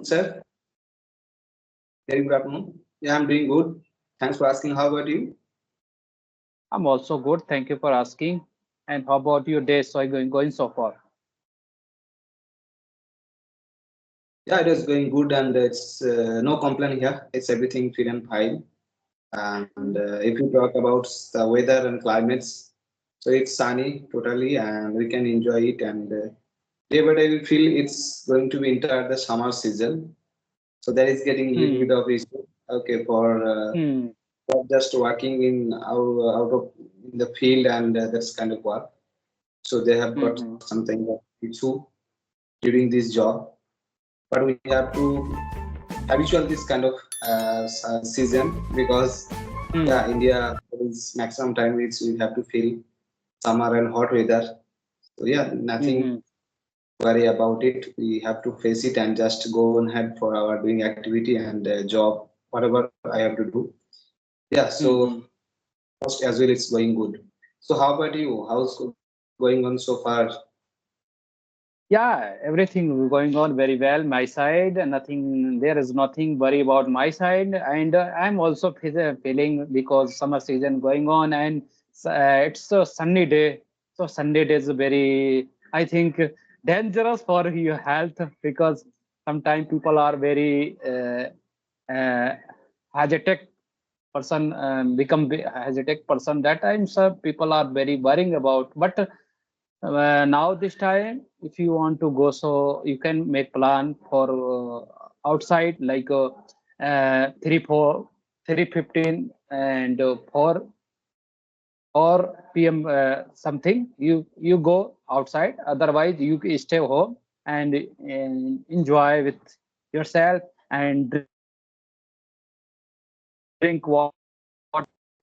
afternoon, sir. Very good afternoon. Yeah, I'm doing good. Thanks for asking. How about you? I'm also good. Thank you for asking. And how about your day? So going so far? Yeah, it is going good, and it's no complaint here. It's everything fit and fine. And if you talk about the weather and climates, so it's sunny totally, and we can enjoy it. And day by day, we feel it's going to be enter the summer season. So that is getting a little Hmm. bit of issue. Okay, Hmm. for just working in out of in the field and that's kind of work. So they have got Hmm. something that issue during this job, but we have to habitual this kind of season because Hmm. yeah, India is maximum time which we have to feel summer and hot weather. So yeah, nothing Hmm. worry about it. We have to face it and just go ahead for our doing activity and job, whatever I have to do. Yeah, so Hmm. most as well it's going good. So how about you? How's going on so far? Yeah, everything going on very well. My side, nothing. There is nothing worry about my side, and I'm also feeling because summer season going on, and it's a sunny day. So sunny day is very, I think, dangerous for your health because sometimes people are very hesitant person become hesitant person. That time, some people are very worrying about, but now this time if you want to go so you can make plan for outside like 3 4 3:15 and 4 or p.m. Something you go outside, otherwise you stay home and enjoy with yourself and drink water.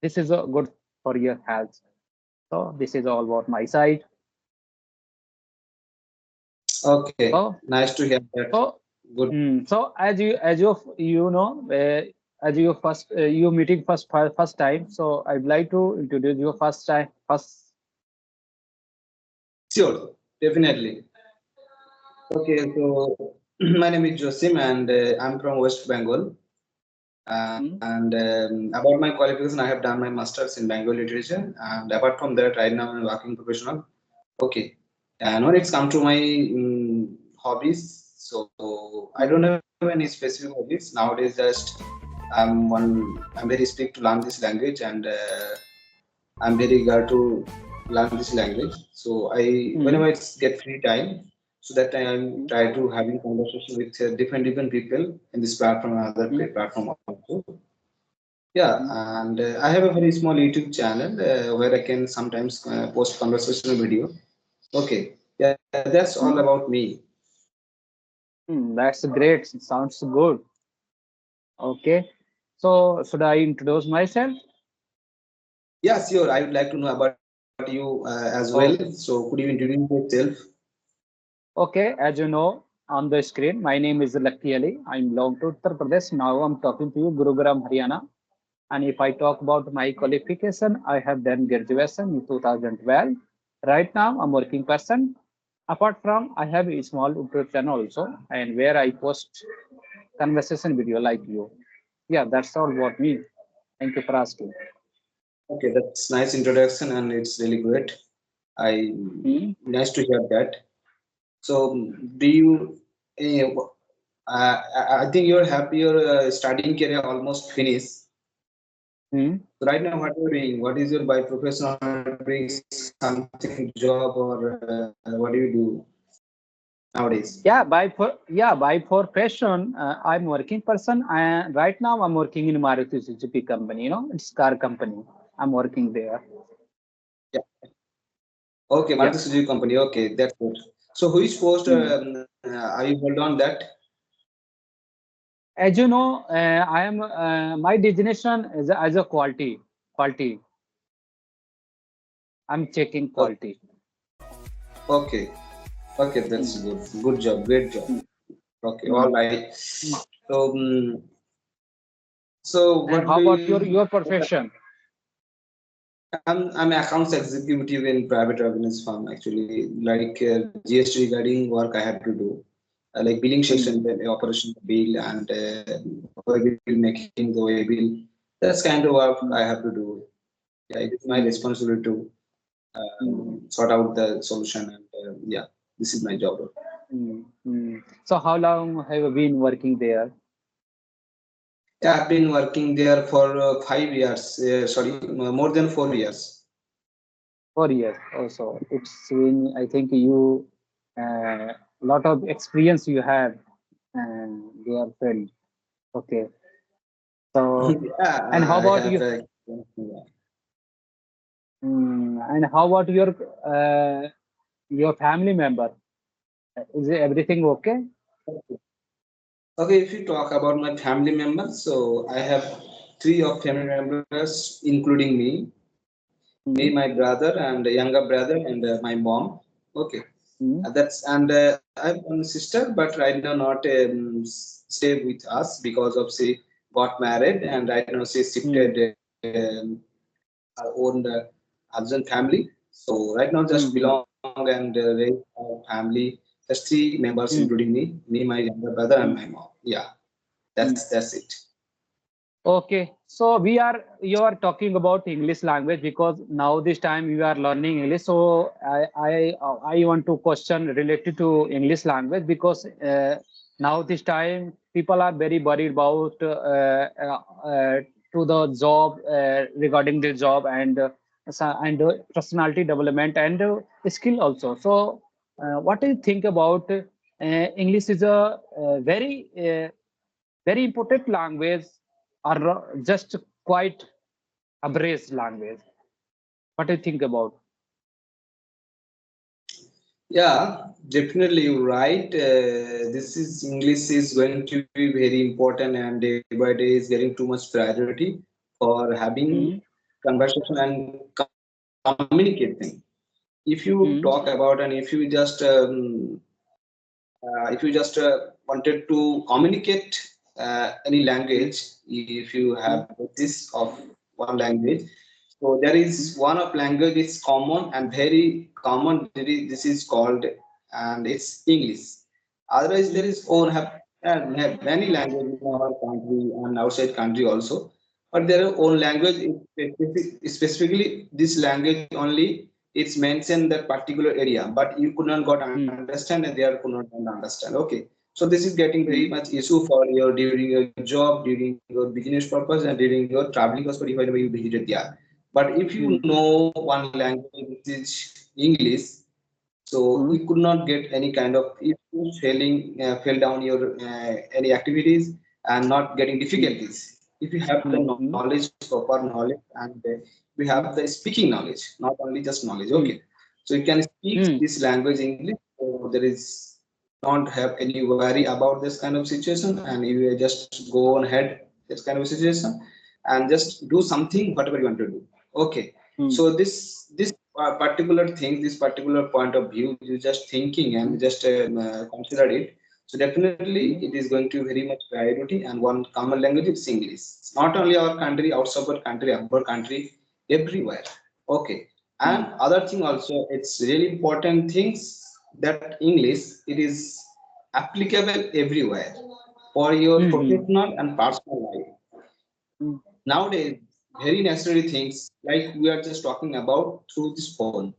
This is good for your health. So this is all about my side. Okay, So nice to hear that. So, Good. so as you know, as you you meeting first time. So I'd like to introduce you first time first. Sure, definitely. Okay, so my name is Josim and I'm from West Bengal. And Hmm. about my qualification, I have done my master's in Bengal literature. And apart from that, right now I'm a working professional. Okay, and when it's come to my hobbies, so I don't Hmm. have any specific hobbies nowadays. Just I'm very strict to learn this language, and I'm very eager to learn this language. So I, Hmm. whenever it's get free time, so that time Hmm. I try to having conversation with different people in this platform and other Hmm. platform also. Yeah, Hmm. and I have a very small YouTube channel where I can sometimes post conversational video. Okay, yeah, that's all about Hmm. me. That's great. Sounds good. Okay. So should I introduce myself? Yeah, sure. I would like to know about you as well. Oh, So could you introduce yourself? okay. As you know on the screen, my name is Lucky Ali. I belong to Uttar Pradesh. Now I'm talking to you, Gurugram, Haryana. And if I talk about my qualification, I have done graduation in 2012. Right now, I'm working person. Apart from, I have a small YouTube channel also, and where I post conversation video like you. Yeah, that's all about me. Thank you for asking. Okay, that's nice introduction and it's really great. I Hmm? nice to hear that. So, do you? I think you're happy. Your studying career almost finished. Hmm? So right now, what you're doing? What is your by profession? Or doing something job or what do you do nowadays? By profession, I'm working person. Right now, I'm working in Maruti Suzuki company. You know, it's car company. I'm working there. Yeah. Okay, Yeah. Maruti Suzuki company. Okay, that's good. So, which post Hmm. are you hold on that? As you know, I am my designation is as a quality. I'm checking Okay, quality. okay, okay. That's Mm, good. Good job. Great job. mm, Okay, all mm, right. mm. So, so And what how do about you? your profession? I'm accounts executive in private revenues firm actually, like GST regarding work I have to do. like billing section, the operation bill, and way bill, making the way bill. That's kind of work I have to do. Yeah, it is my Mm, responsibility to mm, sort out the solution, and yeah, this is my job. So how long have you been working there? Yeah, I've been working there for 5 years. Sorry, more than 4 years. 4 years also. It's been, I think you lot of experience you have and their field. Okay. So Yeah, and how I about have. you? And how about your family member? Is everything okay? Okay, if you talk about my family members, so I have three of family members, including me, my Mm, brother, and a younger brother, and my mom. Okay, mm, that's and I have one sister, but right now not stay with us because of she got married, and right now she shifted mm, our own husband family. So right now just mm, belong and raise our family. Just three members, mm, including me, my younger brother, and my mm, mom. Yeah, mm. that's it. Okay, so you are talking about English language because now this time you are learning English. So I want to question related to English language because now this time people are very worried about to the job regarding the job and personality development and skill also. So what do you think about English is a very important language or just quite average language. What do you think about? Yeah, definitely you're right. This is English is going to be very important, and day by day is getting too much priority for having Mm, conversation and communicating. If you talk mm, about and if you just wanted to communicate any language, if you mm, have this of one language, so there is mm, one of language is common and very common. This is called and it's English. Otherwise, there mm, is own have many languages in our country and outside country also, but their own language is specifically this language only. It's mentioned that particular area, but you could not got mm, understand and they are could not understand. Okay, so this is getting very mm, much issue for your during your job, during your business purpose, and during your traveling purpose, whenever you visited there. But if you mm, know one language which is English, so you mm, could not get any kind of issues, fell down your any activities and not getting mm, difficulties. If you have the mm, mm, knowledge, proper knowledge, and we have mm, the speaking knowledge, not only just knowledge. Okay, mm, so you can speak mm, this language English. So there is don't have any worry about this kind of situation, and you just go on ahead this kind of situation and just do something whatever you want to do. Okay, mm, so this particular thing, this particular point of view, you just thinking and mm, just consider it. So definitely mm, it is going to very much priority, and one common language is English. Not only our country, outside our country, abroad country, everywhere. Okay, and mm, other thing also, it's really important things that English it is applicable everywhere for your mm, professional and personal life. mm, Nowadays, very necessary things like we are just talking about through this phone.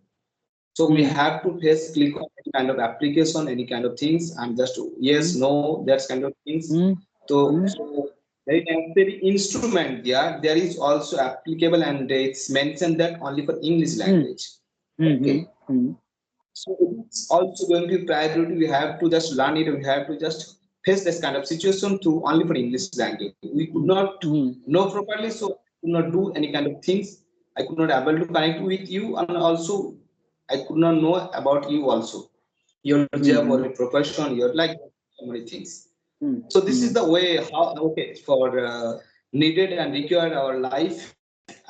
So we mm, have to first click on any kind of application, any kind of things, and just yes, mm, no, that kind of things. mm, mm, So very necessary instrument. Yeah, there is also applicable, and it's mentioned that only for English mm, language. mm, Okay, mm, so it's also going to be priority. We have to just learn it. We have to just face this kind of situation through only for English language. We could mm, not mm, know properly, so could not do any kind of things. I could not able to connect with you, and also I could not know about you also, your job or mm, your profession, your like so many things. mm, So this is mm, the way how okay for needed and required our life,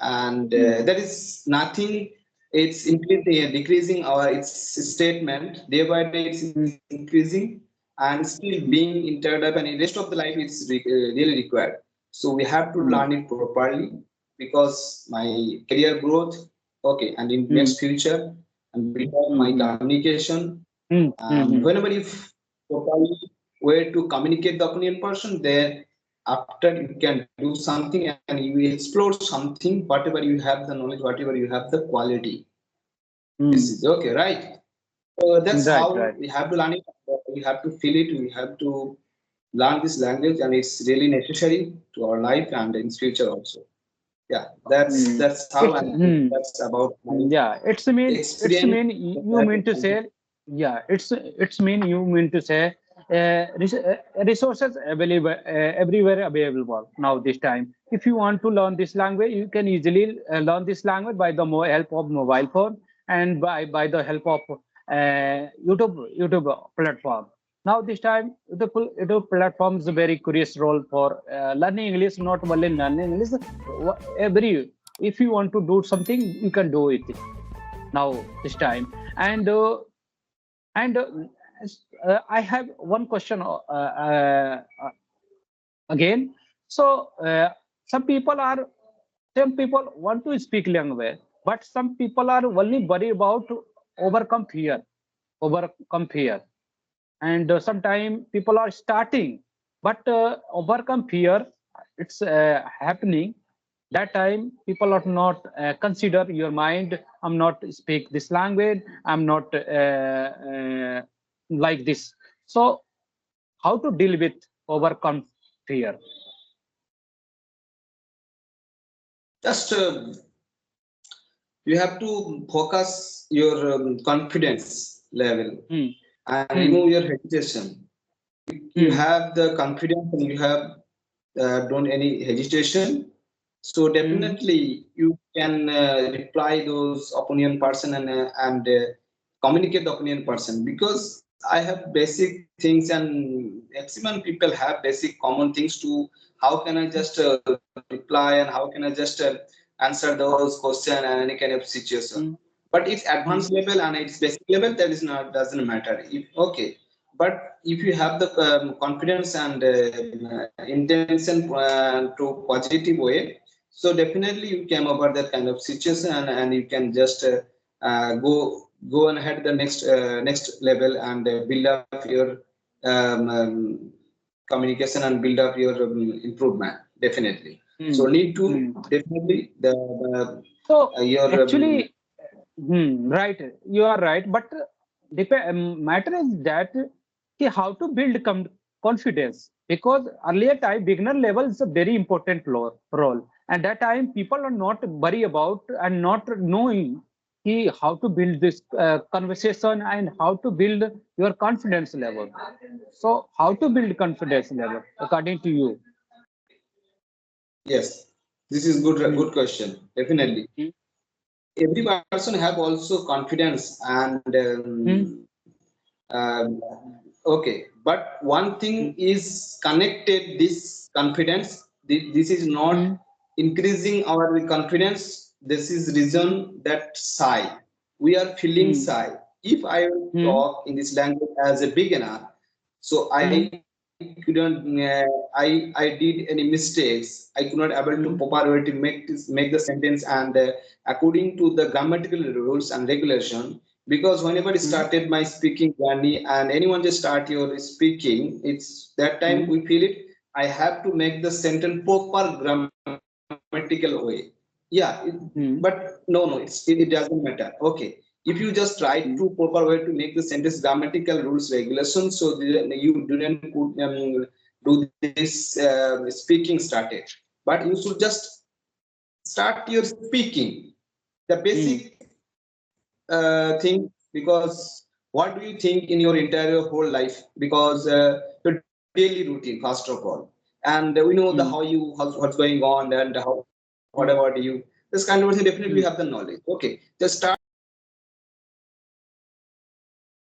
and there mm, is nothing. It's increasing, decreasing our its statement day by day. It's mm, increasing and still being entered up, and in rest of the life it's really required. So we have to mm, learn it properly because my career growth, okay, and in mm, next future and build up my mm, communication mm, and mm, whenever if properly way to communicate the opinion person, then after you can do something and you explore something, whatever you have the knowledge, whatever you have the quality. This Hmm. is okay, right? So that's Right, how right. we have to learn it. We have to feel it. We have to learn this language, and it's really necessary to our life and in future also. Yeah, that's Hmm. that's how, It's and I think hmm. that's about my Yeah, it's experience. mean you mean to say, yeah, it's mean you mean to say resources available everywhere available now this time. If you want to learn this language, you can easily learn this language by the help of mobile phone and by the help of YouTube platform. Now this time YouTube platform is a very curious role for learning English, not only learning English. Every if you want to do something, you can do it now this time. And I have one question again. So some people want to speak language, but some people are only worried about to overcome fear. And sometimes people are starting, but overcome fear. It's happening. That time people are not consider your mind. I'm not speak this language. I'm not like this. So how to deal with overcome fear? Just you have to focus your confidence level Hmm. and Hmm. remove your hesitation. You Hmm. have the confidence and you have don't any hesitation, so Hmm. definitely you can reply those opinion person and communicate the opinion person, because I have basic things and maximum people have basic common things to how can I just reply and how can I just answer those question and any kind of situation. Hmm. But it's Hmm. advanced level and it's basic level, that is not doesn't matter if okay. But if you have the confidence and intention to positive way, so definitely you came over that kind of situation and you can just go and head the next level and build up your um, communication and build up your improvement definitely. So Hmm. need to Hmm. definitely the So your actually, right, you are right. But matter is that how to build confidence, because earlier time beginner level is a very important role, and that time people are not worry about and not knowing how to build this conversation and how to build your confidence level. So how to build confidence level according to you? yes, this is Hmm. good question definitely. Hmm. Every person have also confidence and Hmm. okay, but one thing is connected this confidence. This is Hmm. not increasing our confidence. This is reason that shy. We are feeling Hmm. shy. If I will Hmm. talk in this language as a beginner, so Hmm. I couldn't. I did any mistakes. I could not able to Hmm. proper way to make the sentence and according to the grammatical rules and regulation, because whenever I Hmm. started my speaking journey and anyone just start your speaking, it's that time Hmm. we feel it. I have to make the sentence proper grammatical way. Yeah, Hmm. but no, it doesn't matter. Okay, if you just try Hmm. to proper way to make the sentence grammatical rules regulations, so you didn't do this speaking started, but you should just start your speaking the Hmm. basic thing, because what do you think in your entire whole life, because your daily routine first of all, and we know the how Hmm. you what's going on and how whatever Hmm. do you, this kind of thing definitely we Hmm. have the knowledge. Okay, just start